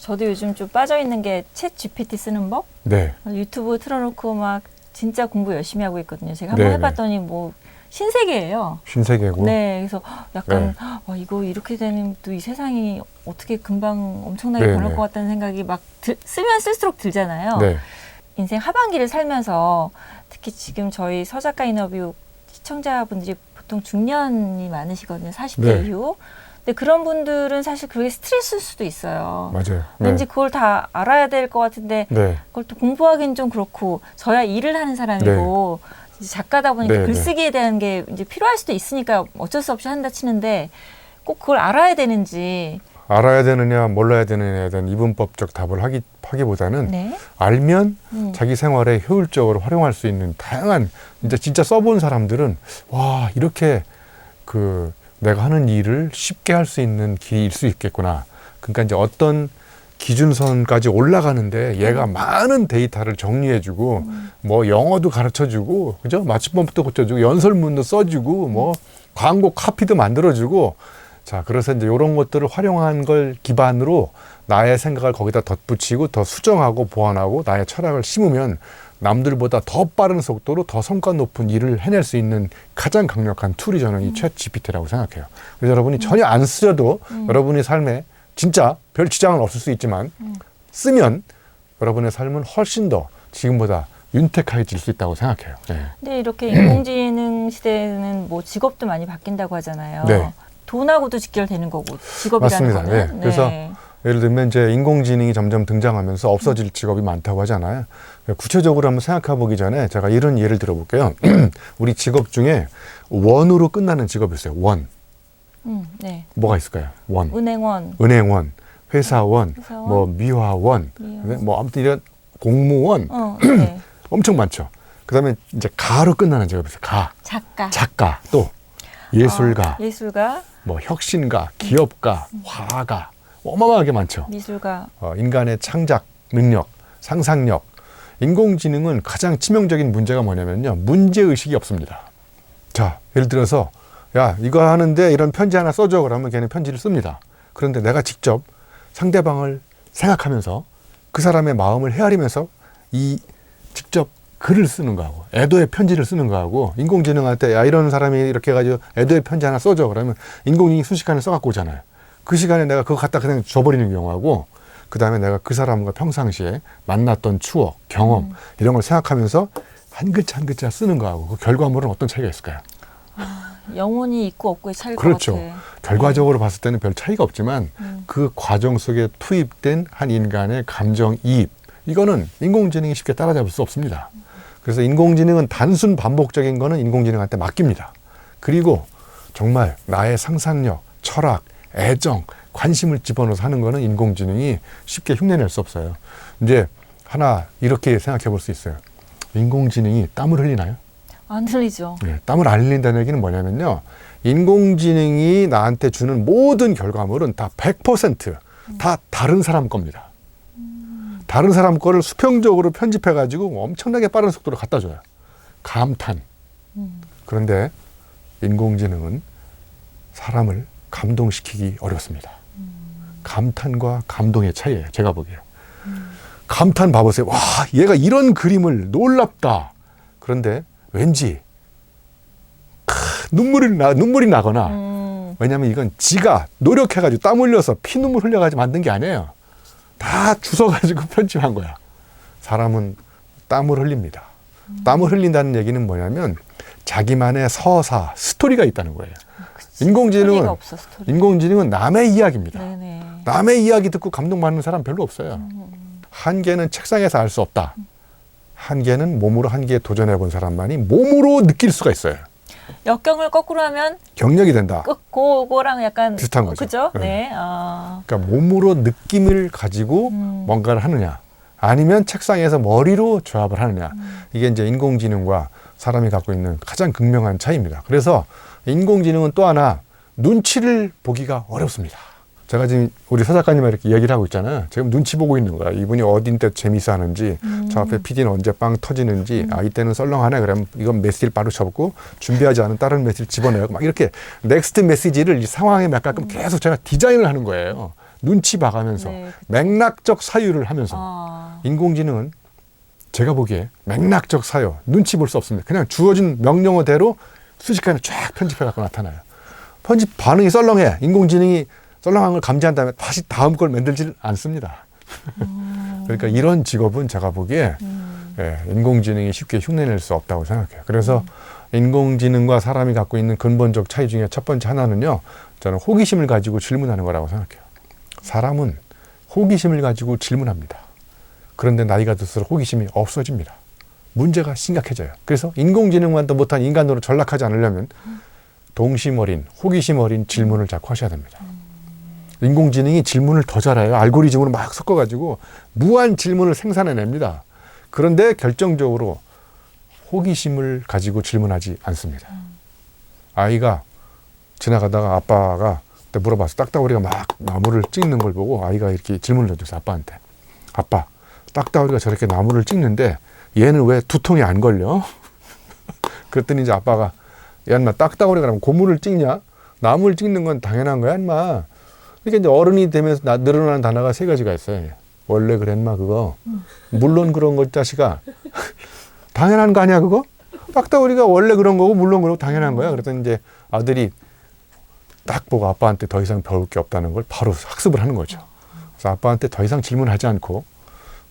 저도 요즘 좀 빠져 있는 게 챗 GPT 쓰는 법. 네. 유튜브 틀어놓고 막 진짜 공부 열심히 하고 있거든요. 제가 한번 네, 해봤더니 뭐 신세계예요. 신세계고. 네, 그래서 약간 네. 와, 이거 이렇게 되면 또 이 세상이 어떻게 금방 엄청나게 네, 변할 네. 것 같다는 생각이 막 쓰면 쓸수록 들잖아요. 네. 인생 하반기를 살면서 특히 지금 저희 서작가 인터뷰 시청자분들이 보통 중년이 많으시거든요. 40대 네. 이후. 근데 그런 분들은 사실 그게 스트레스일 수도 있어요. 맞아요. 왠지 그걸 다 알아야 될 것 같은데 네. 그걸 또 공부하기는 좀 그렇고 저야 일을 하는 사람이고 이제 작가다 보니까 네, 글쓰기에 대한 게 이제 필요할 수도 있으니까 어쩔 수 없이 한다 치는데 꼭 그걸 알아야 되는지. 알아야 되느냐 몰라야 되느냐에 대한 이분법적 답을 하기보다는 네. 알면 자기 생활에 효율적으로 활용할 수 있는 다양한 진짜 써본 사람들은 와 이렇게 그 내가 하는 일을 쉽게 할 수 있는 길일 수 있겠구나. 그러니까 이제 어떤 기준선까지 올라가는데 얘가 많은 데이터를 정리해주고 뭐 영어도 가르쳐주고 그죠? 맞춤법도 고쳐주고 연설문도 써주고 뭐 광고 카피도 만들어주고 자 그래서 이제 이런 것들을 활용한 걸 기반으로 나의 생각을 거기다 덧붙이고 더 수정하고 보완하고 나의 철학을 심으면 남들보다 더 빠른 속도로 더 성과 높은 일을 해낼 수 있는 가장 강력한 툴이 저는 이 챗 GPT라고 생각해요. 그래서 여러분이 전혀 안 쓰셔도 여러분의 삶에 진짜 별 지장은 없을 수 있지만 쓰면 여러분의 삶은 훨씬 더 지금보다 윤택해질 수 있다고 생각해요. 네. 근데 이렇게 인공지능 시대에는 뭐 직업도 많이 바뀐다고 하잖아요. 네. 돈하고도 직결되는 거고 직업이라는 맞습니다. 거는. 네. 그래서 예를 들면 이제 인공지능이 점점 등장하면서 없어질 직업이 많다고 하잖아요. 구체적으로 한번 생각해 보기 전에 제가 이런 예를 들어볼게요. 우리 직업 중에 원으로 끝나는 직업이 있어요. 원. 네. 뭐가 있을까요? 원. 은행원. 은행원, 회사원, 회사원. 뭐 미화원, 뭐 아무튼 이런 공무원 네. 엄청 많죠. 그다음에 이제 가로 끝나는 직업이 있어요. 가. 작가 또 예술가, 예술가, 뭐 혁신가, 기업가, 화가 어마어마하게 많죠. 미술가. 인간의 창작 능력, 상상력. 인공지능은 가장 치명적인 문제가 뭐냐면요. 문제의식이 없습니다. 자, 예를 들어서 야, 이거 하는데 이런 편지 하나 써줘. 그러면 걔는 편지를 씁니다. 그런데 내가 직접 상대방을 생각하면서 그 사람의 마음을 헤아리면서 직접 글을 쓰는 거하고 애도의 편지를 쓰는 거하고 인공지능한테 야, 이런 사람이 이렇게 해가지고 애도의 편지 하나 써줘. 그러면 인공지능이 순식간에 써갖고 오잖아요. 그 시간에 내가 그거 갖다 그냥 줘버리는 경우하고 그 다음에 내가 그 사람과 평상시에 만났던 추억, 경험 이런 걸 생각하면서 한 글자 한 글자 쓰는 거하고 그 결과물은 어떤 차이가 있을까요? 영혼이 있고 없고의 차이일 그렇죠. 것 같아. 결과적으로 봤을 때는 별 차이가 없지만 그 과정 속에 투입된 한 인간의 감정이입 이거는 인공지능이 쉽게 따라잡을 수 없습니다. 그래서 인공지능은 단순 반복적인 거는 인공지능한테 맡깁니다. 그리고 정말 나의 상상력, 철학, 애정, 관심을 집어넣어서 하는 거는 인공지능이 쉽게 흉내낼 수 없어요. 이제 하나 이렇게 생각해 볼 수 있어요. 인공지능이 땀을 흘리나요? 안 흘리죠. 네, 땀을 안 흘린다는 얘기는 뭐냐면요. 인공지능이 나한테 주는 모든 결과물은 다 100% 다른 사람 겁니다. 다른 사람 거를 수평적으로 편집해가지고 엄청나게 빠른 속도로 갖다 줘요. 감탄. 그런데 인공지능은 사람을 감동시키기 어렵습니다. 감탄과 감동의 차이예요. 제가 보기에요. 감탄 봐보세요. 와, 얘가 이런 그림을 놀랍다. 그런데 왠지 눈물이 나거나 왜냐하면 이건 지가 노력해가지고 땀 흘려서 피눈물 흘려가지고 만든 게 아니에요. 다 주워가지고 편집한 거야. 사람은 땀을 흘립니다. 땀을 흘린다는 얘기는 뭐냐면 자기만의 서사, 스토리가 있다는 거예요. 인공지능은 남의 이야기입니다. 네네. 남의 이야기 듣고 감동받는 사람 별로 없어요. 한계는 책상에서 알 수 없다. 한계는 몸으로 한계에 도전해 본 사람만이 몸으로 느낄 수가 있어요. 역경을 거꾸로 하면 경력이 된다. 그거랑 약간 비슷한 거죠. 그죠? 네. 네. 그러니까 몸으로 느낌을 가지고 뭔가를 하느냐, 아니면 책상에서 머리로 조합을 하느냐. 이게 이제 인공지능과 사람이 갖고 있는 가장 극명한 차이입니다. 그래서 인공지능은 또 하나 눈치를 보기가 어렵습니다. 제가 지금 우리 서 작가님과 이렇게 이야기를 하고 있잖아요. 지금 눈치 보고 있는 거야. 이분이 어딘데 재미있어 하는지, 저 앞에 PD는 언제 빵 터지는지, 이때는 썰렁하네. 그러면 이건 메시지를 바로 접고 준비하지 않은 다른 메시지를 집어내고 막 이렇게 넥스트 메시지를 이 상황에 맞게끔 계속 제가 디자인을 하는 거예요. 눈치 봐가면서 네. 맥락적 사유를 하면서 인공지능은 제가 보기에 맥락적 사유, 눈치 볼 수 없습니다. 그냥 주어진 명령어대로 순식간에 쫙 편집해갖고 나타나요. 편집 반응이 썰렁해. 인공지능이 썰렁한 걸 감지한 다음에 다시 다음 걸 만들지는 않습니다. 그러니까 이런 직업은 제가 보기에 예, 인공지능이 쉽게 흉내낼 수 없다고 생각해요. 그래서 인공지능과 사람이 갖고 있는 근본적 차이 중에 첫 번째 하나는요. 저는 호기심을 가지고 질문하는 거라고 생각해요. 사람은 호기심을 가지고 질문합니다. 그런데 나이가 들수록 호기심이 없어집니다. 문제가 심각해져요. 그래서 인공지능만도 못한 인간으로 전락하지 않으려면 동심 어린, 호기심 어린 질문을 자꾸 하셔야 됩니다. 인공지능이 질문을 더 잘해요. 알고리즘으로 막 섞어가지고 무한 질문을 생산해냅니다. 그런데 결정적으로 호기심을 가지고 질문하지 않습니다. 아이가 지나가다가 아빠가 그때 물어봤어. 딱따구리가 막 나무를 찍는 걸 보고 아이가 이렇게 질문을 던졌어요. 아빠한테. 아빠, 딱따구리가 저렇게 나무를 찍는데 얘는 왜 두통이 안 걸려? 그랬더니 이제 아빠가 야, 인마 딱따구리가 그러면 고무를 찍냐? 나무를 찍는 건 당연한 거야, 인마. 그러니까 이제 어른이 되면서 늘어나는 단어가 세 가지가 있어요. 원래 그래, 인마 그거. 물론 그런 거, 자식아. 당연한 거 아니야, 그거? 딱따구리가 원래 그런 거고 물론 그러고 당연한 거야. 그랬더니 이제 아들이 딱 보고 아빠한테 더 이상 배울 게 없다는 걸 바로 학습을 하는 거죠. 그래서 아빠한테 더 이상 질문하지 않고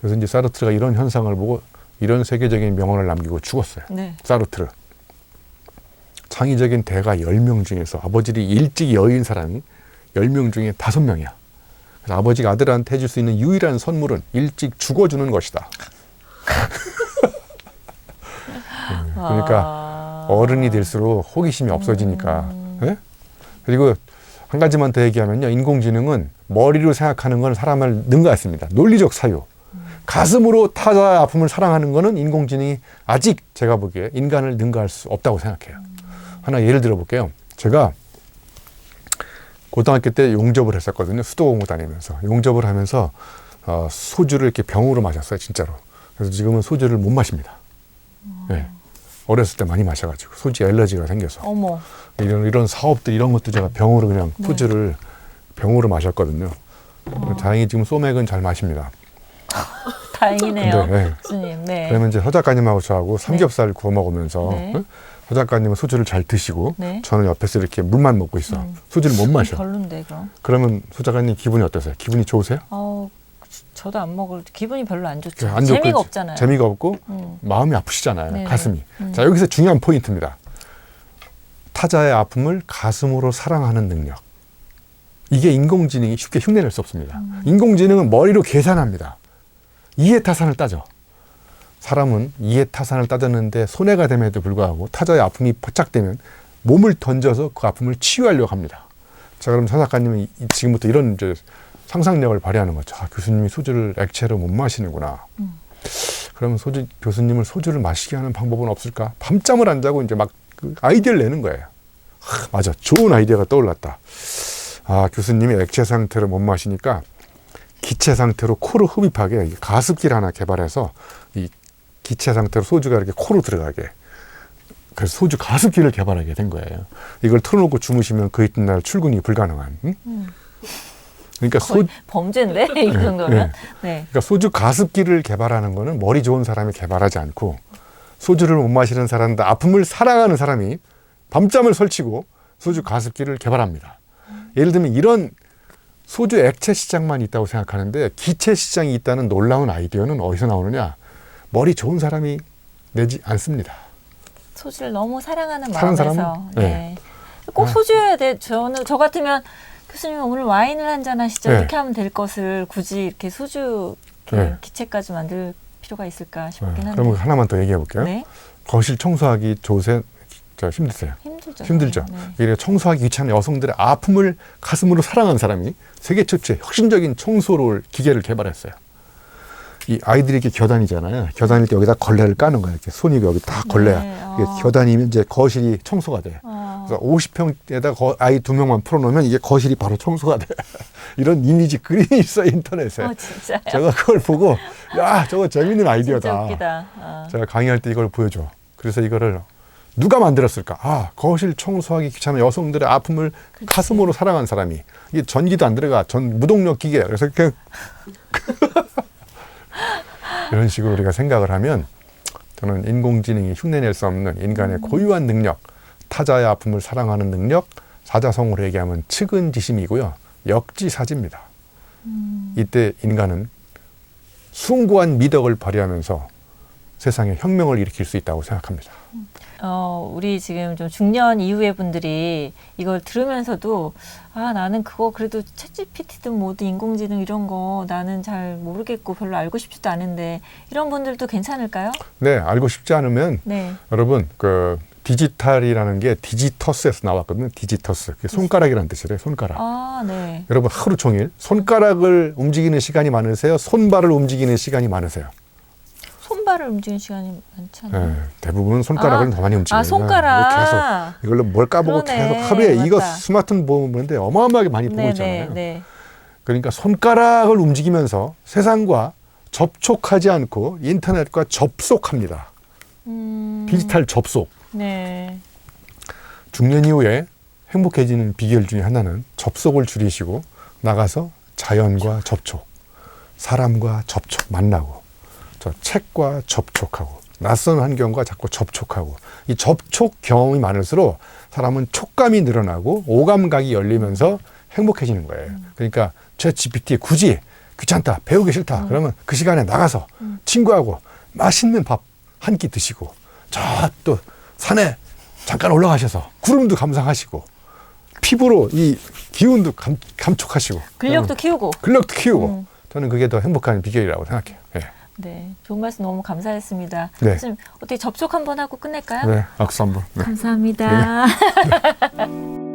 그래서 이제 사르트르가 이런 현상을 보고 이런 세계적인 명언을 남기고 죽었어요. 네. 사르트르. 창의적인 대가 10명 중에서 아버지를 일찍 여인 사람이 10명 중에 5명이야. 그래서 아버지가 아들한테 해줄 수 있는 유일한 선물은 일찍 죽어주는 것이다. 그러니까 어른이 될수록 호기심이 없어지니까. 네? 그리고 한 가지만 더 얘기하면요. 인공지능은 머리로 생각하는 건 사람을 능가했습니다. 논리적 사유. 가슴으로 타자의 아픔을 사랑하는 거는 인공지능이 아직 제가 보기에 인간을 능가할 수 없다고 생각해요. 하나 예를 들어 볼게요. 제가 고등학교 때 용접을 했었거든요. 수도공고 다니면서. 용접을 하면서 소주를 이렇게 병으로 마셨어요. 진짜로. 그래서 지금은 소주를 못 마십니다. 네. 어렸을 때 많이 마셔가지고 소주 알러지가 생겨서. 어머. 이런 사업들 이런 것도 제가 병으로 그냥 소주를 병으로 마셨거든요. 다행히 지금 소맥은 잘 마십니다. 다행이네요. 네. 교수님. 네. 그러면 이제 서 작가님하고 저하고 삼겹살 구워 먹으면서 네. 서 작가님은 소주를 잘 드시고 네. 저는 옆에서 이렇게 물만 먹고 있어. 소주를 못 마셔. 별론데 그럼. 그러면 서 작가님 기분이 어떠세요? 기분이 좋으세요? 저도 안 먹을 기분이 별로 안 좋죠. 안 좋고, 재미가 없잖아요. 재미가 없고 마음이 아프시잖아요. 네네. 가슴이. 자, 여기서 중요한 포인트입니다. 타자의 아픔을 가슴으로 사랑하는 능력. 이게 인공지능이 쉽게 흉내낼 수 없습니다. 인공지능은 머리로 계산합니다. 이해타산을 따져. 사람은 이해타산을 따졌는데 손해가 됨에도 불구하고 타자의 아픔이 포착되면 몸을 던져서 그 아픔을 치유하려고 합니다. 자, 그럼 서 작가님은 지금부터 이런 이제 상상력을 발휘하는 거죠. 아, 교수님이 소주를 액체로 못 마시는구나. 그러면 교수님을 소주를 마시게 하는 방법은 없을까? 밤잠을 안 자고 이제 막 그 아이디어를 내는 거예요. 맞아. 좋은 아이디어가 떠올랐다. 아, 교수님이 액체 상태로 못 마시니까 기체 상태로 코로 흡입하게 가습기를 하나 개발해서 이 기체 상태로 소주가 이렇게 코로 들어가게. 그래서 소주 가습기를 개발하게 된 거예요. 이걸 틀어놓고 주무시면 그 이튿날 출근이 불가능한. 응? 그러니까 범죄인데 이 정도면. 네. 네. 그러니까 소주 가습기를 개발하는 거는 머리 좋은 사람이 개발하지 않고 소주를 못 마시는 사람인데 아픔을 사랑하는 사람이 밤잠을 설치고 소주 가습기를 개발합니다. 예를 들면 이런 소주 액체 시장만 있다고 생각하는데 기체 시장이 있다는 놀라운 아이디어는 어디서 나오느냐? 머리 좋은 사람이 내지 않습니다. 소주를 너무 사랑하는 사랑하는 마음에서. 사람은? 네. 네. 꼭 소주여야 돼. 저 같으면 교수님 오늘 와인을 한잔 하시죠. 네. 이렇게 하면 될 것을 굳이 이렇게 소주 네. 기체까지 만들 필요가 있을까 싶긴 한데. 그럼 하나만 더 얘기해 볼게요. 네. 거실 청소하기 힘드세요? 힘들죠. 힘들죠. 네. 이래 청소하기 귀찮은 여성들의 아픔을 가슴으로 사랑하는 사람이 세계 최초의 혁신적인 청소를 기계를 개발했어요. 이 아이들이 이렇게 겨다니잖아요. 겨다닐 때 여기다 걸레를 까는 거예요. 이렇게 손이 여기 다 걸레야. 네. 이게 겨다니면 이제 거실이 청소가 돼. 그래서 50평에다 아이 2명만 풀어놓으면 이게 거실이 바로 청소가 돼. 이런 이미지 그림이 있어요, 인터넷에. 진짜요? 제가 그걸 보고 야, 저거 재밌는 아이디어다. 진짜 웃기다. 제가 강의할 때 이걸 보여줘. 그래서 이거를 누가 만들었을까? 아, 거실 청소하기 귀찮은 여성들의 아픔을 가슴으로 사랑한 사람이 이게 전기도 안 들어가. 무동력 기계. 그래서 그냥 이런 식으로 우리가 생각을 하면 저는 인공지능이 흉내낼 수 없는 인간의 고유한 능력, 타자의 아픔을 사랑하는 능력, 사자성어로 얘기하면 측은지심이고요. 역지사지입니다. 이때 인간은 숭고한 미덕을 발휘하면서 세상에 혁명을 일으킬 수 있다고 생각합니다. 우리 지금 좀 중년 이후의 분들이 이걸 들으면서도 나는 그거 그래도 챗GPT든 뭐든 인공지능 이런 거 나는 잘 모르겠고 별로 알고 싶지도 않은데 이런 분들도 괜찮을까요? 네, 알고 싶지 않으면 네. 여러분 그 디지털이라는 게 디지터스에서 나왔거든요. 디지터스. 그게 손가락이라는 뜻이래요. 손가락. 네. 여러분 하루 종일 손가락을 움직이는 시간이 많으세요? 손발을 움직이는 시간이 많으세요? 손발을 움직이는 시간이 많지 않아요? 네, 대부분은 손가락을 더 많이 움직여요. 손가락. 계속 이걸로 뭘 까보고 그러네. 계속 하루에 맞다. 이거 스마트폰 보는데 어마어마하게 많이 보고 있잖아요. 네. 그러니까 손가락을 움직이면서 세상과 접촉하지 않고 인터넷과 접속합니다. 디지털 접속. 네. 중년 이후에 행복해지는 비결 중에 하나는 접속을 줄이시고 나가서 자연과 접촉, 사람과 접촉, 만나고 저 책과 접촉하고 낯선 환경과 자꾸 접촉하고 이 접촉 경험이 많을수록 사람은 촉감이 늘어나고 오감각이 열리면서 행복해지는 거예요. 그러니까 챗GPT에 굳이 귀찮다, 배우기 싫다 그러면 그 시간에 나가서 친구하고 맛있는 밥 한 끼 드시고 저 또 산에 잠깐 올라가셔서 구름도 감상하시고 피부로 이 기운도 감촉하시고 근력도 키우고. 저는 그게 더 행복한 비결이라고 생각해요. 예. 네, 좋은 말씀 너무 감사했습니다. 네. 지금 어떻게 접촉 한번 하고 끝낼까요? 네, 악수 한번. 네. 감사합니다. 네.